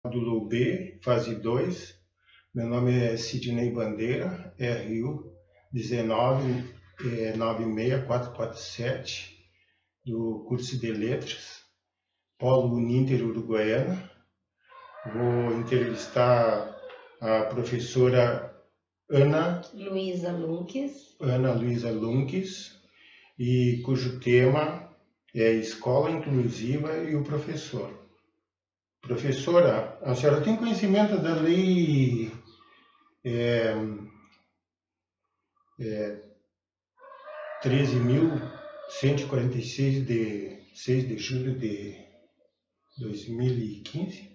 Módulo B, fase 2. Meu nome é Sidney Bandeira, RU 1996447, do curso de Letras, Polo Uninter Uruguaiana. Vou entrevistar a professora Ana Luísa Lunques, e cujo tema é Escola Inclusiva e o Professor. Professora, a senhora tem conhecimento da Lei 13.146, de 6 de julho de 2015?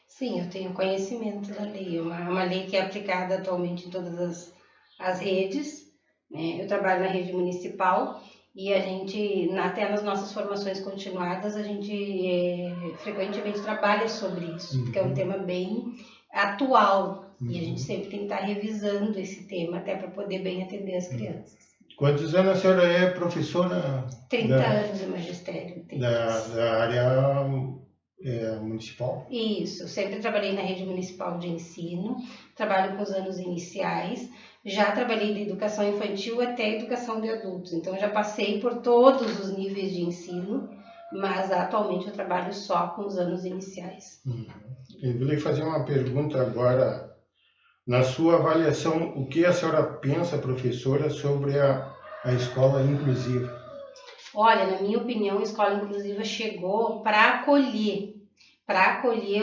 Sim, eu tenho conhecimento da lei. É uma lei que é aplicada atualmente em todas as redes, né? Eu trabalho na rede municipal e a gente, até nas nossas formações continuadas, a gente frequentemente trabalha sobre isso, porque é um tema bem atual e a gente sempre tem que estar revisando esse tema até para poder bem atender as crianças. Quantos anos a senhora é professora? 30 anos de magistério. Da área municipal? Isso, sempre trabalhei na rede municipal de ensino, trabalho com os anos iniciais, já trabalhei de educação infantil até educação de adultos, então já passei por todos os níveis de ensino, mas atualmente eu trabalho só com os anos iniciais. Eu vou lhe fazer uma pergunta agora. Na sua avaliação, o que a senhora pensa, professora, sobre a escola inclusiva? Olha, na minha opinião, a escola inclusiva chegou para acolher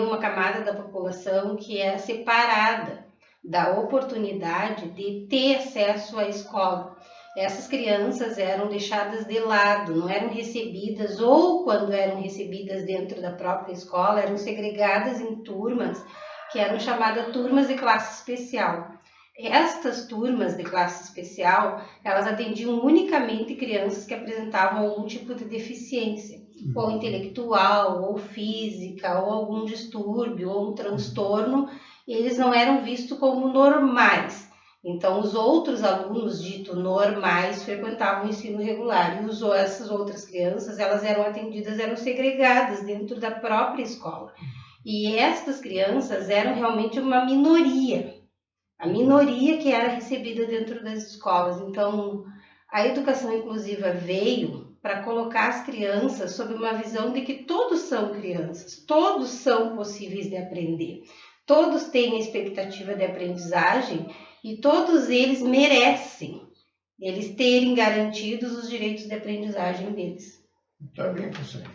uma camada da população que era separada da oportunidade de ter acesso à escola. Essas crianças eram deixadas de lado, não eram recebidas, ou quando eram recebidas dentro da própria escola, eram segregadas em turmas, que eram chamadas turmas de classe especial. Estas turmas de classe especial, elas atendiam unicamente crianças que apresentavam algum tipo de deficiência, ou intelectual, ou física, ou algum distúrbio, ou um transtorno, e eles não eram vistos como normais. Então, os outros alunos ditos normais frequentavam o ensino regular, e essas outras crianças, elas eram atendidas, eram segregadas dentro da própria escola. E estas crianças eram realmente uma minoria, a minoria que era recebida dentro das escolas. Então, a educação inclusiva veio para colocar as crianças sob uma visão de que todos são crianças, todos são possíveis de aprender, todos têm expectativa de aprendizagem e todos eles merecem eles terem garantidos os direitos de aprendizagem deles. Tá bem, professora.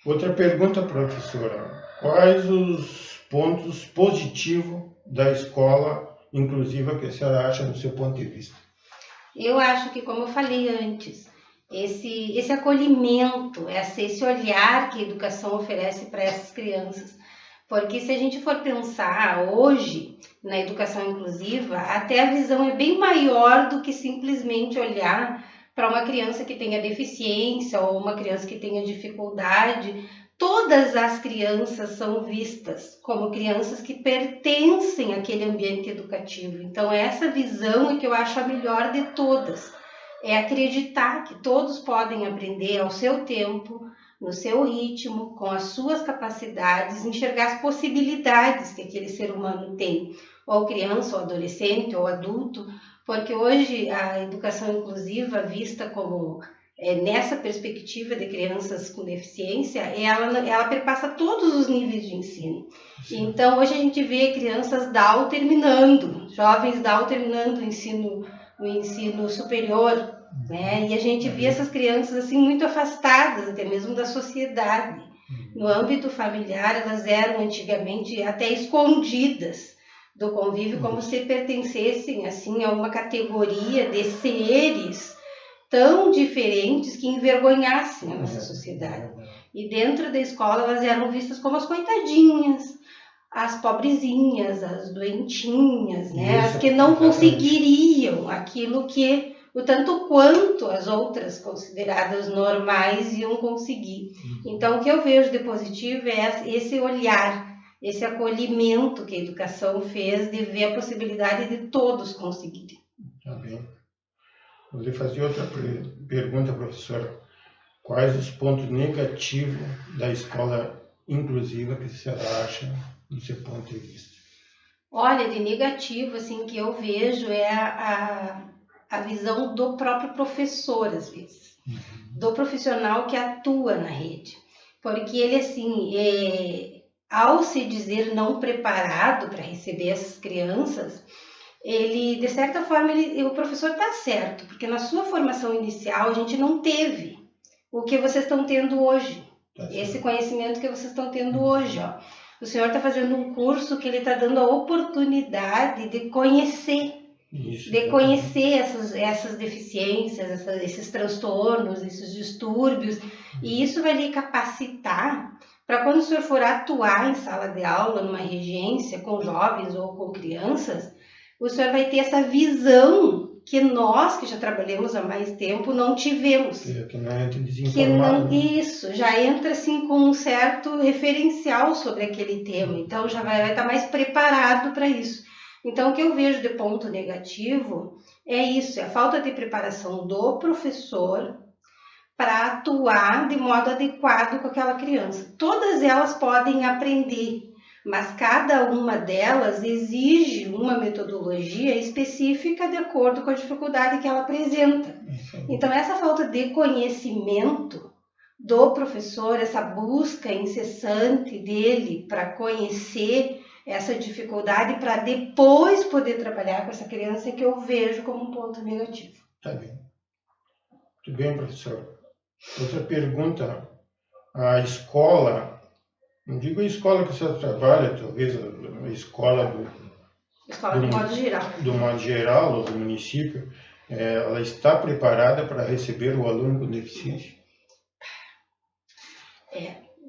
Outra pergunta, professora. Quais os pontos positivos da escola inclusiva que a senhora acha do seu ponto de vista? Eu acho que, como eu falei antes, esse acolhimento, esse olhar que a educação oferece para essas crianças. Porque se a gente for pensar hoje na educação inclusiva, até a visão é bem maior do que simplesmente olhar para uma criança que tenha deficiência ou uma criança que tenha dificuldade. Todas as crianças são vistas como crianças que pertencem àquele ambiente educativo. Então, essa visão é que eu acho a melhor de todas. É acreditar que todos podem aprender ao seu tempo, no seu ritmo, com as suas capacidades, enxergar as possibilidades que aquele ser humano tem, ou criança, ou adolescente, ou adulto, porque hoje a educação inclusiva, vista como nessa perspectiva de crianças com deficiência, ela perpassa todos os níveis de ensino. Sim. Então, hoje a gente vê crianças DAO terminando, jovens DAO terminando o ensino superior, né? E a gente vê essas crianças assim muito afastadas até mesmo da sociedade. No âmbito familiar, elas eram antigamente até escondidas do convívio, como se pertencessem assim a uma categoria de seres tão diferentes que envergonhassem a nossa sociedade. E dentro da escola elas eram vistas como as coitadinhas, as pobrezinhas, as doentinhas, né? As que não conseguiriam aquilo que o tanto quanto as outras consideradas normais iam conseguir. Então, o que eu vejo de positivo é esse olhar, esse acolhimento que a educação fez de ver a possibilidade de todos conseguirem. Tá bem. Vou lhe fazer outra pergunta, professora. Quais os pontos negativos da escola inclusiva que a senhora acha, no seu ponto de vista? Olha, de negativo, assim, que eu vejo é a visão do próprio professor, às vezes, do profissional que atua na rede. Porque ele, assim, ao se dizer não preparado para receber essas crianças, ele, de certa forma, o professor está certo, porque na sua formação inicial a gente não teve o que vocês estão tendo hoje, esse conhecimento que vocês estão tendo hoje, ó. O senhor está fazendo um curso que ele está dando a oportunidade de conhecer, essas deficiências, esses transtornos, esses distúrbios, e isso vai lhe capacitar para quando o senhor for atuar em sala de aula, numa regência, com jovens ou com crianças, o senhor vai ter essa visão que nós, que já trabalhamos há mais tempo, não tivemos. Que não entra desinformado. Isso, já entra assim com um certo referencial sobre aquele tema, então já vai estar mais preparado para isso. Então, o que eu vejo de ponto negativo é isso, é a falta de preparação do professor para atuar de modo adequado com aquela criança. Todas elas podem aprender, mas cada uma delas exige uma metodologia específica de acordo com a dificuldade que ela apresenta. Então, essa falta de conhecimento do professor, essa busca incessante dele para conhecer essa dificuldade para depois poder trabalhar com essa criança, é que eu vejo como um ponto negativo. Tá bem. Muito bem, professor. Outra pergunta. A escola... Não digo a escola que a senhora trabalha, talvez a escola do modo geral. Do modo geral, ou do município, ela está preparada para receber o aluno com deficiência?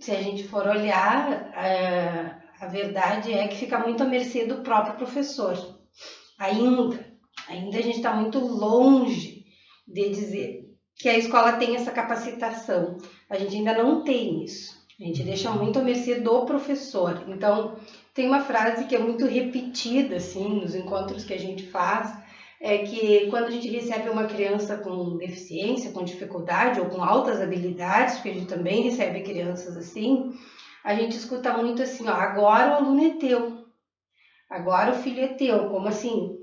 Se a gente for olhar, a verdade é que fica muito à mercê do próprio professor. Ainda a gente está muito longe de dizer que a escola tem essa capacitação. A gente ainda não tem isso. A gente deixa muito à mercê do professor. Então, tem uma frase que é muito repetida, assim, nos encontros que a gente faz, é que quando a gente recebe uma criança com deficiência, com dificuldade ou com altas habilidades, porque a gente também recebe crianças assim, a gente escuta muito assim, ó, agora o aluno é teu, agora o filho é teu, como assim,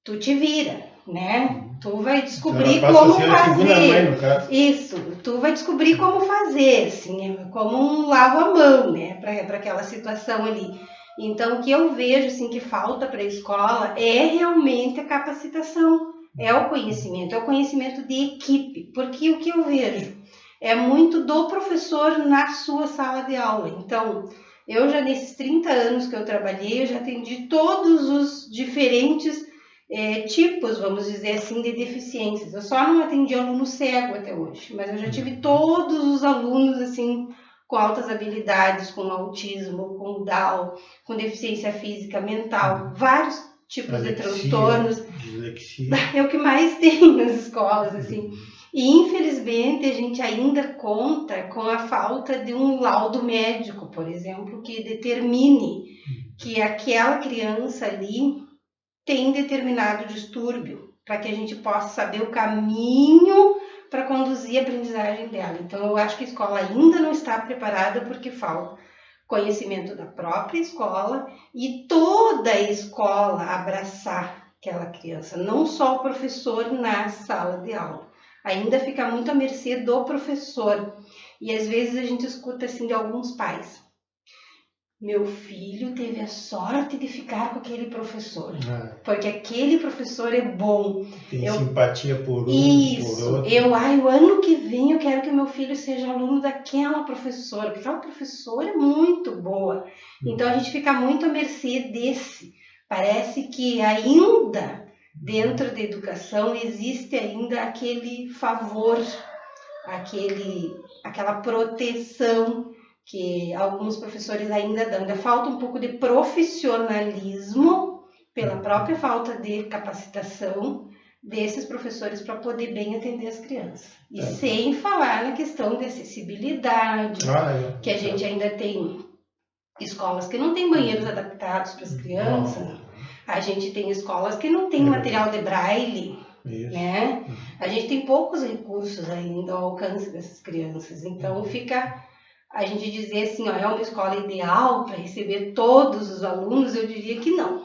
tu te vira, né? Tu vai descobrir como fazer. Isso, tu vai descobrir como fazer, assim, como um lavo a mão, né, para aquela situação ali. Então, o que eu vejo, assim, que falta para a escola é realmente a capacitação, é o conhecimento de equipe, porque o que eu vejo é muito do professor na sua sala de aula. Então, eu já nesses 30 anos que eu trabalhei, eu já atendi todos os diferentes tipos, vamos dizer assim, de deficiências. Eu só não atendi aluno cego até hoje, mas eu já tive todos os alunos, assim, com altas habilidades, com autismo, com Down, com deficiência física, mental, vários tipos de transtornos. Dislexia. É o que mais tem nas escolas, assim. E, infelizmente, a gente ainda conta com a falta de um laudo médico, por exemplo, que determine que aquela criança ali tem determinado distúrbio, para que a gente possa saber o caminho para conduzir a aprendizagem dela. Então, eu acho que a escola ainda não está preparada porque falta conhecimento da própria escola e toda a escola abraçar aquela criança, não só o professor na sala de aula. Ainda fica muito à mercê do professor. E às vezes a gente escuta assim de alguns pais: meu filho teve a sorte de ficar com aquele professor, porque aquele professor é bom. Tem simpatia por um, isso, por outro. O ano que vem eu quero que meu filho seja aluno daquela professora, porque aquela professora é muito boa. Então a gente fica muito à mercê desse. Parece que ainda dentro da educação existe ainda aquele favor, aquela proteção que alguns professores ainda dão. Ainda falta um pouco de profissionalismo pela própria falta de capacitação desses professores para poder bem atender as crianças. E sem falar na questão de acessibilidade, que a gente ainda tem escolas que não têm banheiros adaptados para as crianças, a gente tem escolas que não têm material de braille, né? A gente tem poucos recursos ainda ao alcance dessas crianças, então fica a gente dizer assim, ó, é uma escola ideal para receber todos os alunos, eu diria que não.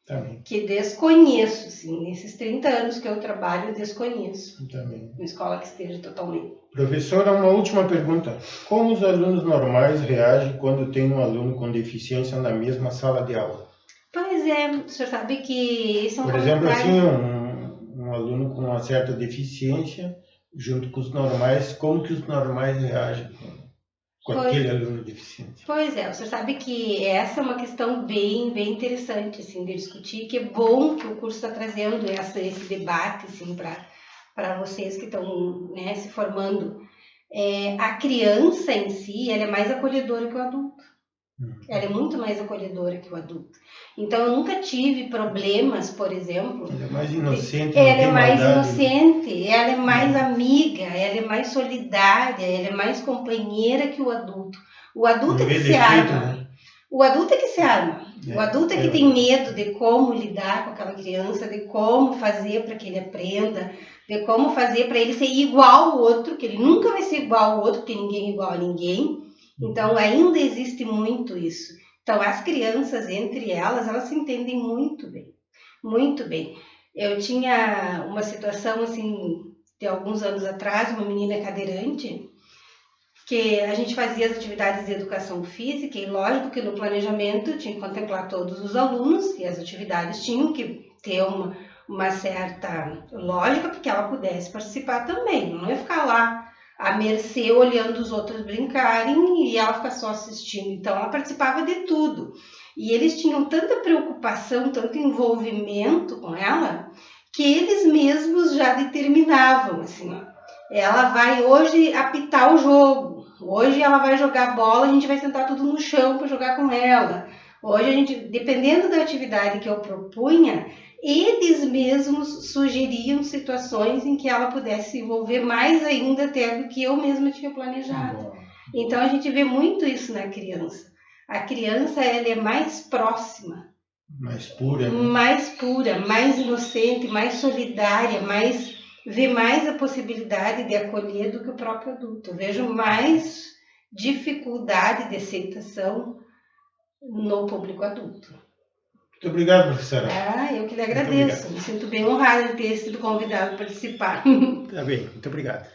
Também. Que desconheço, assim, nesses 30 anos que eu trabalho, eu desconheço. Também. Uma escola que esteja totalmente. Professora, uma última pergunta. Como os alunos normais reagem quando tem um aluno com deficiência na mesma sala de aula? Pois é, o senhor sabe que esse é um Por exemplo, comentário... assim, um aluno com uma certa deficiência, junto com os normais, como que os normais reagem com aquele aluno deficiente? Pois é, o senhor sabe que essa é uma questão bem interessante, assim, de discutir, que é bom que o curso está trazendo esse debate, assim, para vocês que estão, né, se formando. A criança em si, ela é mais acolhedora que o adulto. Ela é muito mais acolhedora que o adulto. Então, eu nunca tive problemas, por exemplo... Ela é mais inocente. Ela é mais inocente, ela é mais amiga, ela é mais solidária, ela é mais companheira que o adulto. O adulto é que se arma. Né? O adulto é que se arma. O adulto é que tem medo de como lidar com aquela criança, de como fazer para que ele aprenda, de como fazer para ele ser igual ao outro, que ele nunca vai ser igual ao outro, porque ninguém é igual a ninguém. Então, ainda existe muito isso. Então, as crianças, entre elas se entendem muito bem. Muito bem. Eu tinha uma situação, assim, de alguns anos atrás, uma menina cadeirante, que a gente fazia as atividades de educação física, e lógico que no planejamento tinha que contemplar todos os alunos, e as atividades tinham que ter uma certa lógica para que ela pudesse participar também. Não ia ficar lá à mercê olhando os outros brincarem e ela ficar só assistindo. Então, ela participava de tudo. E eles tinham tanta preocupação, tanto envolvimento com ela, que eles mesmos já determinavam, assim, ó, ela vai hoje apitar o jogo, hoje ela vai jogar bola, a gente vai sentar tudo no chão para jogar com ela. Hoje a gente, dependendo da atividade que eu propunha, eles mesmos sugeriam situações em que ela pudesse se envolver mais ainda até do que eu mesma tinha planejado. Então a gente vê muito isso na criança. A criança, ela é mais próxima. Mais pura. Né? Mais pura, mais inocente, mais solidária, vê mais a possibilidade de acolher do que o próprio adulto. Eu vejo mais dificuldade de aceitação no público adulto. Muito obrigado, professora. Eu que lhe agradeço. Me sinto bem honrada de ter sido convidada a participar. Tá bem, muito obrigado.